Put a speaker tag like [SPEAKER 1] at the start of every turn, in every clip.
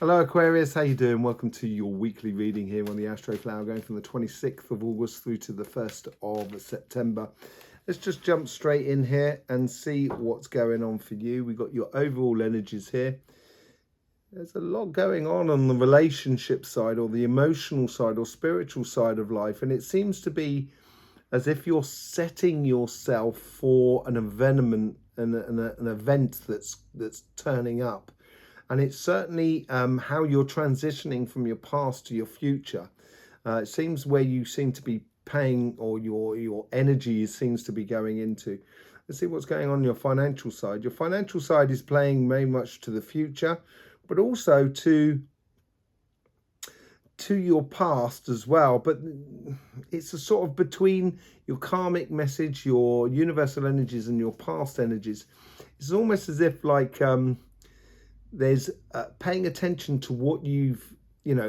[SPEAKER 1] Hello Aquarius, how you doing? Welcome to your weekly reading here on the Astroflower, going from the 26th of August through to the 1st of September. Let's just jump straight in here and see what's going on for you. We've got your overall energies here. There's a lot going on the relationship side or the emotional side or spiritual side of life, and it seems to be as if you're setting yourself for an event, an event that's turning up. And it's certainly how you're transitioning from your past to your future. It seems where you seem to be paying, or your energy seems to be going into. Let's see what's going on your financial side. Your financial side is playing very much to the future, but also to your past as well. But it's a sort of between your karmic message, your universal energies, and your past energies. It's almost as if like there's paying attention to what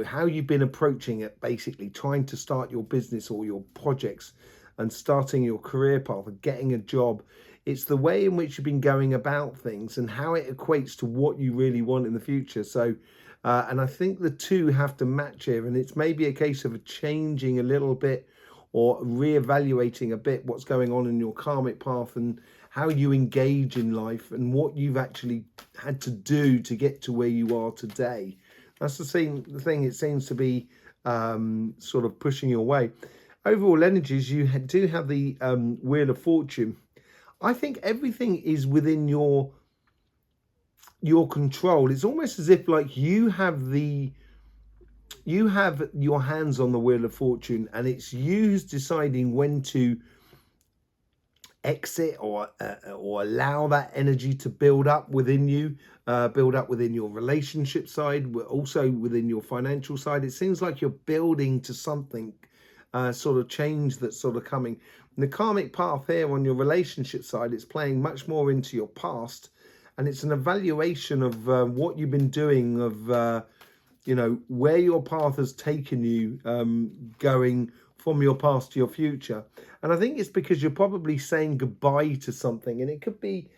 [SPEAKER 1] how you've been approaching it, basically trying to start your business or your projects and starting your career path and getting a job. It's the way in which you've been going about things and how it equates to what you really want in the future. So, and I think the two have to match here, and it's maybe a case of changing a little bit or reevaluating a bit what's going on in your karmic path and how you engage in life and what you've actually had to do to get to where you are today. That's the thing it seems to be sort of pushing your way. Overall energies, you do have the Wheel of Fortune. I think everything is within your control. It's almost as if like you have your hands on the Wheel of Fortune, and it's you who's deciding when to exit or allow that energy to build up within you, build up within your relationship side, also within your financial side. It seems like you're building to something, sort of change that's sort of coming. And the karmic path here on your relationship side, it's playing much more into your past, and it's an evaluation of what you've been doing, of where your path has taken you, going from your past to your future. And I think it's because you're probably saying goodbye to something, and it could be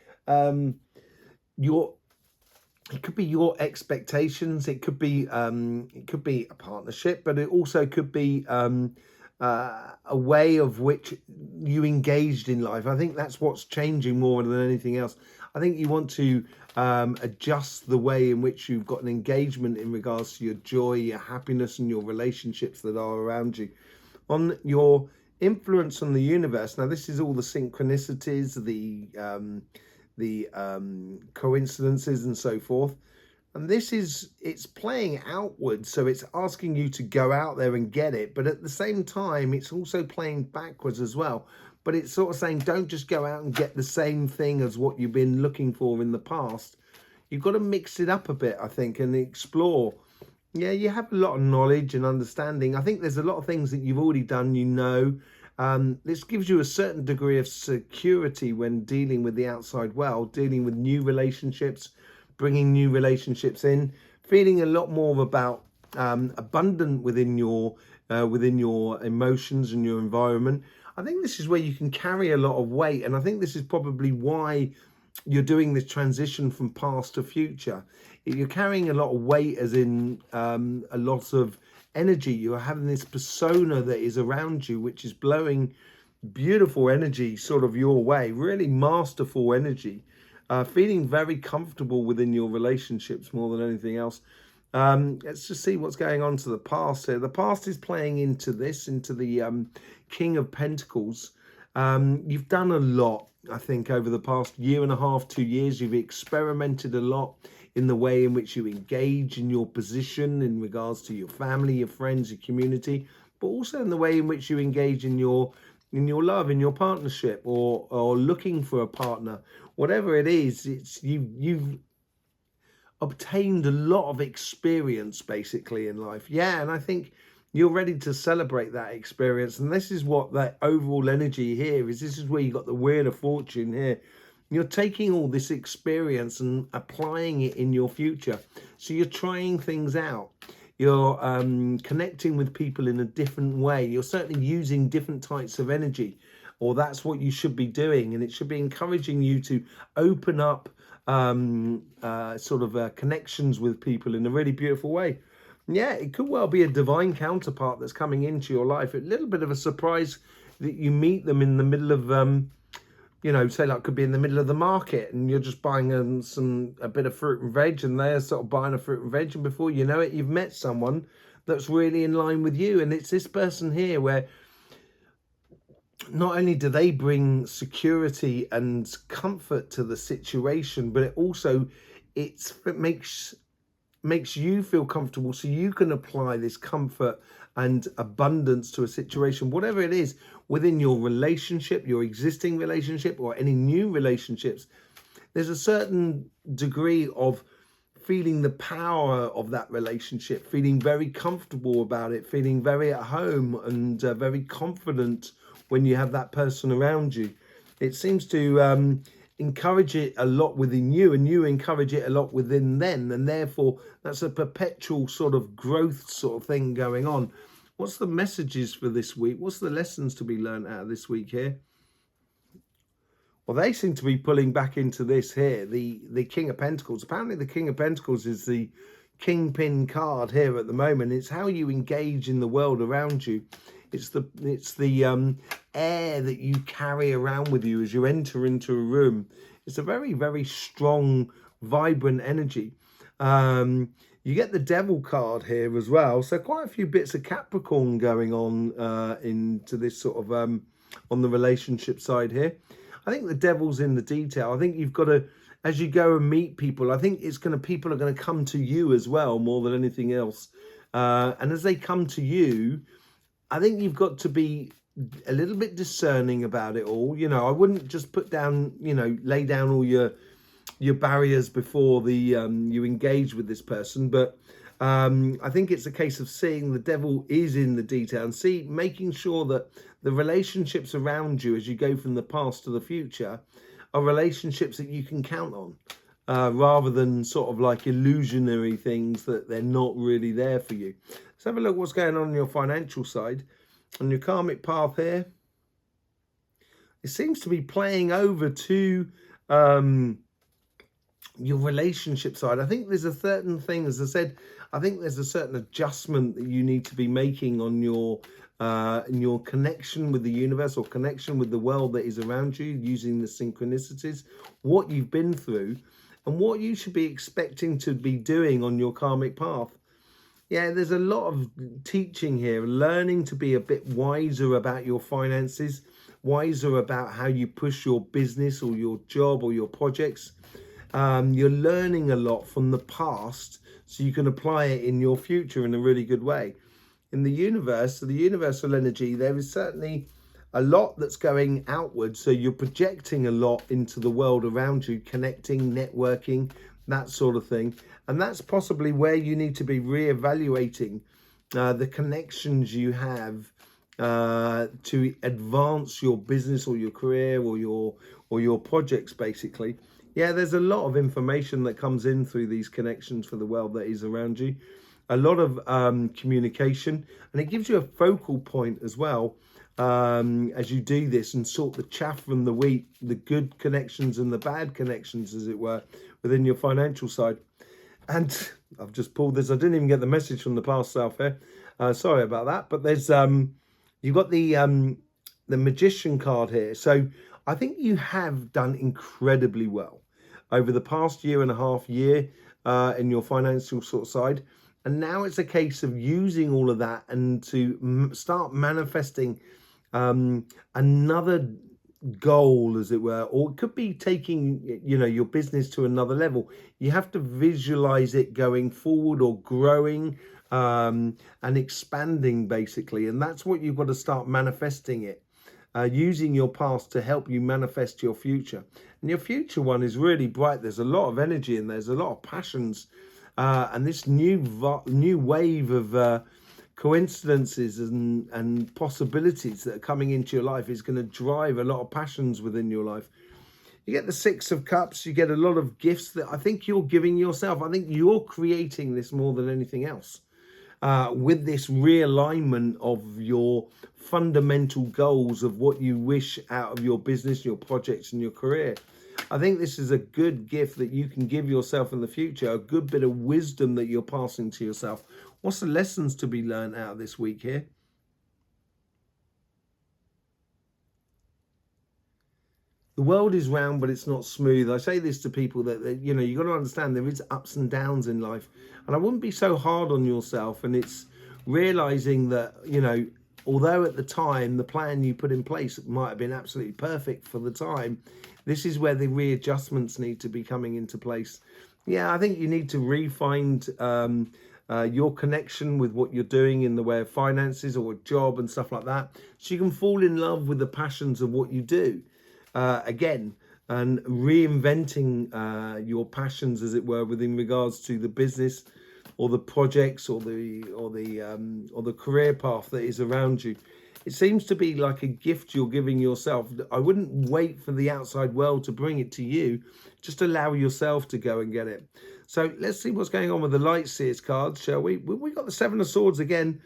[SPEAKER 1] your expectations, it could be a partnership, but it also could be a way of which you engaged in life. I think that's what's changing more than anything else. I think you want to adjust the way in which you've got an engagement in regards to your joy, your happiness, and your relationships that are around you. On your influence on the universe, now this is all the synchronicities, the coincidences and so forth. And it's playing outwards, so it's asking you to go out there and get it. But at the same time, it's also playing backwards as well. But it's sort of saying, don't just go out and get the same thing as what you've been looking for in the past. You've got to mix it up a bit, I think, and explore. Yeah, you have a lot of knowledge and understanding. I think there's a lot of things that you've already done, This gives you a certain degree of security when dealing with the outside world, dealing with new relationships, bringing new relationships in, feeling a lot more about abundant within your emotions and your environment. I think this is where you can carry a lot of weight, and I think this is probably why you're doing this transition from past to future. You're carrying a lot of weight, as in a lot of energy. You're having this persona that is around you, which is blowing beautiful energy sort of your way, really masterful energy, feeling very comfortable within your relationships more than anything else. Let's just see what's going on to the past here. The past is playing into the King of Pentacles. You've done a lot, I think, over the past year and a half, 2 years. You've experimented a lot in the way in which you engage in your position in regards to your family, your friends, your community, but also in the way in which you engage in your love, in your partnership, or looking for a partner. Whatever it is, you've obtained a lot of experience basically in life. Yeah, and I think you're ready to celebrate that experience. And this is what that overall energy here is. This is where you got the Wheel of Fortune here. You're taking all this experience and applying it in your future. So you're trying things out. You're connecting with people in a different way. You're certainly using different types of energy, or that's what you should be doing. And it should be encouraging you to open up connections with people in a really beautiful way. Yeah, it could well be a divine counterpart that's coming into your life. A little bit of a surprise that you meet them in the middle of, say like could be in the middle of the market and you're just buying a bit of fruit and veg and they're sort of buying a fruit and veg, and before you know it, you've met someone that's really in line with you. And it's this person here where not only do they bring security and comfort to the situation, but it makes you feel comfortable so you can apply this comfort and abundance to a situation, whatever it is, within your relationship, your existing relationship, or any new relationships. There's a certain degree of feeling the power of that relationship, feeling very comfortable about it, feeling very at home and very confident when you have that person around you. It seems to encourage it a lot within you, and you encourage it a lot within them, and therefore that's a perpetual sort of growth sort of thing going on. What's the messages for this week? What's the lessons to be learned out of this week here? Well, they seem to be pulling back into this here, the King of Pentacles. Apparently the King of Pentacles is the kingpin card here at the moment. It's how you engage in the world around you. It's the air that you carry around with you as you enter into a room. It's a very, very strong, vibrant energy. You get the Devil card here as well. So quite a few bits of Capricorn going on into this sort of on the relationship side here. I think the devil's in the detail. I think you've got to, as you go and meet people, I think people are going to come to you as well, more than anything else. And as they come to you, I think you've got to be a little bit discerning about it all. I wouldn't just put down, lay down all your barriers before you engage with this person. But I think it's a case of seeing the devil is in the detail and making sure that the relationships around you as you go from the past to the future are relationships that you can count on, rather than sort of like illusionary things that they're not really there for you. Let's have a look what's going on your financial side. On your karmic path here, it seems to be playing over to your relationship side. I think there's a certain thing, as I said, I think there's a certain adjustment that you need to be making on your in your connection with the universe or connection with the world that is around you, using the synchronicities, what you've been through, and what you should be expecting to be doing on your karmic path. Yeah, there's a lot of teaching here, learning to be a bit wiser about your finances, wiser about how you push your business or your job or your projects. You're learning a lot from the past so you can apply it in your future in a really good way. In the universe, so the universal energy, there is certainly a lot that's going outward. So you're projecting a lot into the world around you, connecting, networking, that sort of thing. And that's possibly where you need to be reevaluating the connections you have to advance your business or your career or your projects, basically. Yeah, there's a lot of information that comes in through these connections for the world that is around you. A lot of communication, and it gives you a focal point as well as you do this and sort the chaff from the wheat, the good connections and the bad connections, as it were, within your financial side. And I've just pulled this. I didn't even get the message from the past self here. Sorry about that. But there's you've got the Magician card here. So I think you have done incredibly well over the past year and a half in your financial sort of side. And now it's a case of using all of that and to start manifesting another goal, as it were, or it could be taking your business to another level. You have to visualize it going forward or growing and expanding, basically. And that's what you've got to start manifesting it. Using your past to help you manifest your future. And your future one is really bright. There's a lot of energy and there's a lot of passions. And this new wave of coincidences and possibilities that are coming into your life is going to drive a lot of passions within your life. You get the Six of Cups. You get a lot of gifts that I think you're giving yourself. I think you're creating this more than anything else. With this realignment of your fundamental goals of what you wish out of your business, your projects and your career. I think this is a good gift that you can give yourself in the future, a good bit of wisdom that you're passing to yourself. What's the lessons to be learned out of this week here? The world is round, but it's not smooth. I say this to people that you know, you got to understand there is ups and downs in life, and I wouldn't be so hard on yourself. And it's realizing that, you know, although at the time the plan you put in place might have been absolutely perfect for the time, this is where the readjustments need to be coming into place. Yeah, I think you need to re-find your connection with what you're doing in the way of finances or a job and stuff like that, so you can fall in love with the passions of what you do again, and reinventing your passions, as it were, within regards to the business or the projects or the career path that is around you. It seems to be like a gift you're giving yourself. I wouldn't wait for the outside world to bring it to you. Just allow yourself to go and get it. So let's see what's going on with the Light Seers cards, shall we? We got the Seven of Swords again,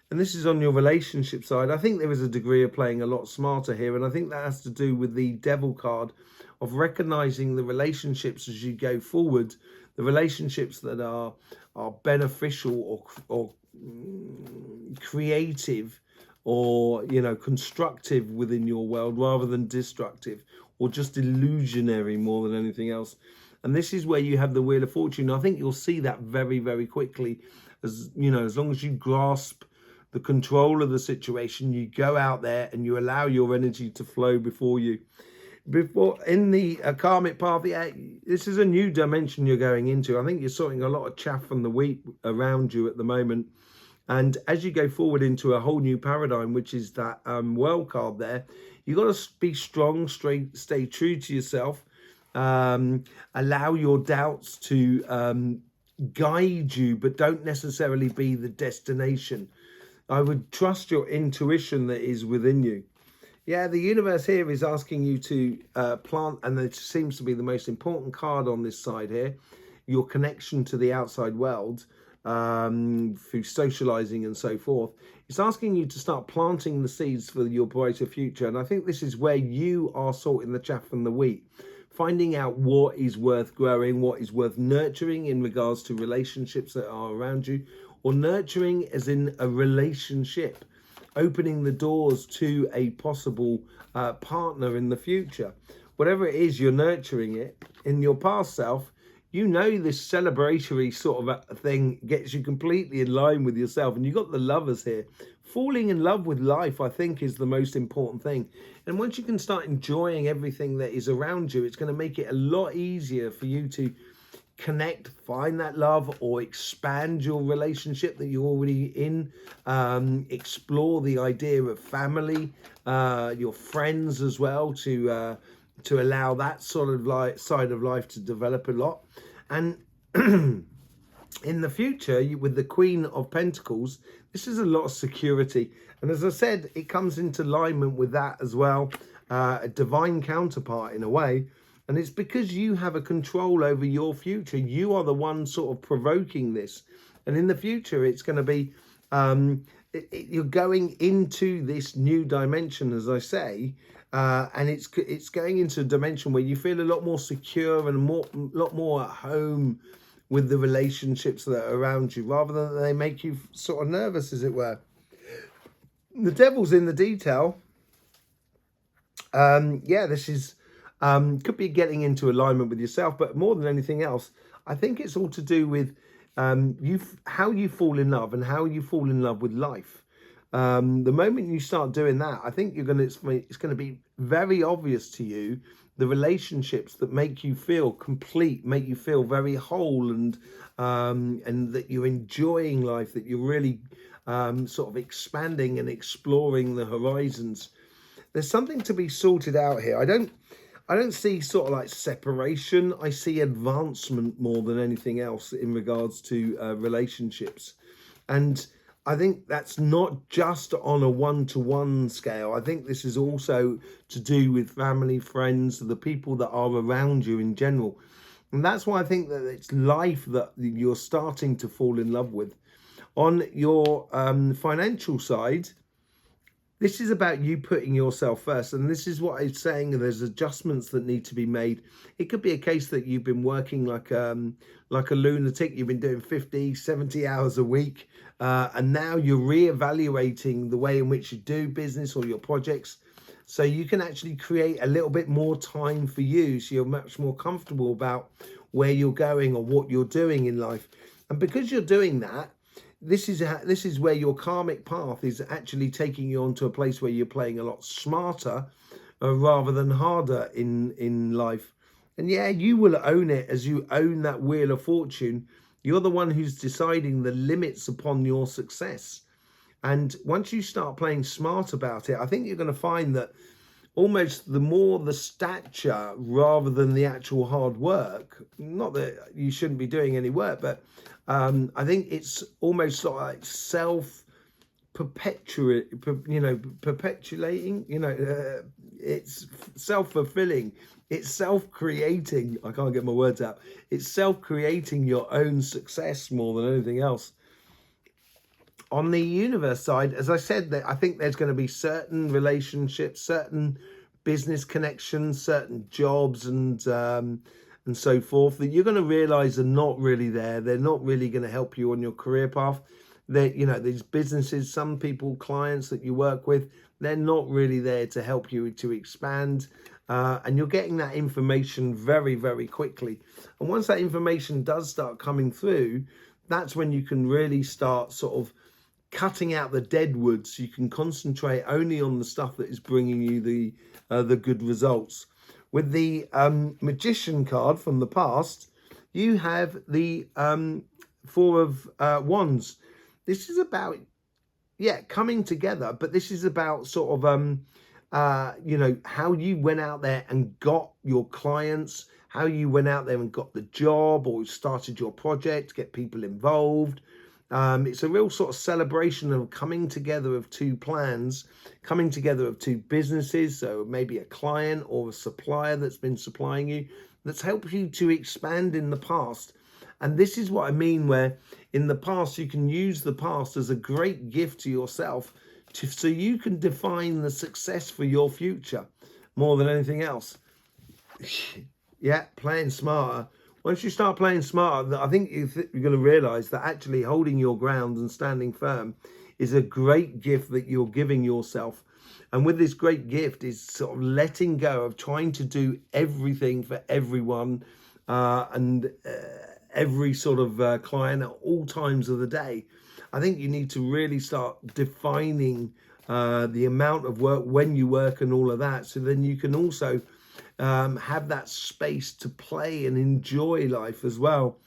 [SPEAKER 1] and this is on your relationship side. I think there is a degree of playing a lot smarter here, and I think that has to do with the Devil card, of recognizing the relationships as you go forward, the relationships that are beneficial or creative, or, you know, constructive within your world, rather than destructive or just illusionary more than anything else. And this is where you have the Wheel of Fortune. I think you'll see that very, very quickly, as you know, as long as you grasp the control of the situation, you go out there and you allow your energy to flow before you. Before in the karmic path, yeah, this is a new dimension you're going into. I think you're sorting a lot of chaff from the wheat around you at the moment. And as you go forward into a whole new paradigm, which is that world card there, you got to be strong, stay true to yourself, allow your doubts to guide you, but don't necessarily be the destination. I would trust your intuition that is within you. Yeah, the universe here is asking you to plant, and it seems to be the most important card on this side here, your connection to the outside world, through socializing and so forth. It's asking you to start planting the seeds for your brighter future. And I think this is where you are sorting the chaff from the wheat, finding out what is worth growing, what is worth nurturing in regards to relationships that are around you, or nurturing as in a relationship, opening the doors to a possible partner in the future. Whatever it is you're nurturing it in your past self, you know, this celebratory sort of a thing gets you completely in line with yourself. And you've got the Lovers here. Falling in love with life, I think, is the most important thing. And once you can start enjoying everything that is around you, it's going to make it a lot easier for you to connect, find that love, or expand your relationship that you're already in. Explore the idea of family, your friends as well, to allow that sort of side of life to develop a lot. And in the future, with the Queen of Pentacles, this is a lot of security. And as I said, it comes into alignment with that as well, a divine counterpart in a way. And it's because you have a control over your future. You are the one sort of provoking this. And in the future, it's going to be, you're going into this new dimension, as I say, and it's going into a dimension where you feel a lot more secure and a lot more at home with the relationships that are around you, rather than they make you sort of nervous, as it were. The devil's in the detail. Yeah, this is could be getting into alignment with yourself, but more than anything else, I think it's all to do with how you fall in love and how you fall in love with life. The moment you start doing that, I think it's going to be very obvious to you the relationships that make you feel complete, make you feel very whole, and that you're enjoying life, that you're really sort of expanding and exploring the horizons. There's something to be sorted out here. I don't see sort of like separation. I see advancement more than anything else in regards to relationships. And I think that's not just on a one-to-one scale. I think this is also to do with family, friends, the people that are around you in general. And that's why I think that it's life that you're starting to fall in love with. On your financial side, This is about you putting yourself first, and this is what I'm saying. There's adjustments that need to be made. It could be a case that you've been working like a lunatic. You've been doing 50, 70 hours a week, and now you're reevaluating the way in which you do business or your projects, so you can actually create a little bit more time for you, so you're much more comfortable about where you're going or what you're doing in life. And because you're doing that, this is where your karmic path is actually taking you onto a place where you're playing a lot smarter rather than harder in life. And yeah, you will own it as you own that wheel of fortune. You're the one who's deciding the limits upon your success. And once you start playing smart about it, I think you're going to find that almost the more the stature rather than the actual hard work, not that you shouldn't be doing any work, but I think it's almost sort of like perpetuating, it's self-fulfilling, it's self-creating. I can't get my words out. It's self-creating your own success more than anything else. On the universe side, as I said, that I think there's going to be certain relationships, certain business connections, certain jobs, and so forth that you're going to realize are not really there. They're not really going to help you on your career path. That, these businesses, some people, clients that you work with, they're not really there to help you to expand. And you're getting that information very, very quickly. And once that information does start coming through, that's when you can really start sort of cutting out the dead wood, so you can concentrate only on the stuff that is bringing you the good results. With the Magician card from the past, you have the Four of Wands. This is about, coming together, but this is about sort of, how you went out there and got your clients, how you went out there and got the job or started your project, get people involved. It's a real sort of celebration of coming together of two plans, coming together of two businesses. So maybe a client or a supplier that's been supplying you, that's helped you to expand in the past. And this is what I mean, where in the past, you can use the past as a great gift to yourself so you can define the success for your future more than anything else. Yeah, playing smarter. Once you start playing smarter, I think you're going to realize that actually holding your ground and standing firm is a great gift that you're giving yourself. And with this great gift is sort of letting go of trying to do everything for everyone and every sort of client at all times of the day. I think you need to really start defining the amount of work, when you work and all of that. So then you can also have that space to play and enjoy life as well.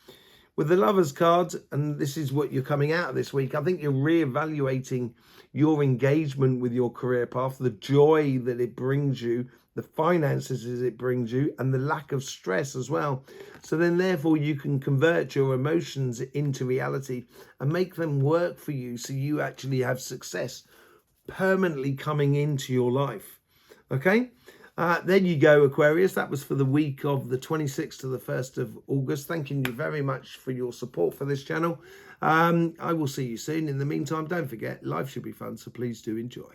[SPEAKER 1] With the Lovers card, and this is what you're coming out of this week, I think you're reevaluating your engagement with your career path, the joy that it brings you, the finances that it brings you, and the lack of stress as well. So then therefore you can convert your emotions into reality and make them work for you, so you actually have success permanently coming into your life. Okay? There you go, Aquarius. That was for the week of the 26th to the 1st of August. Thanking you very much for your support for this channel. I will see you soon. In the meantime, don't forget, life should be fun, so please do enjoy.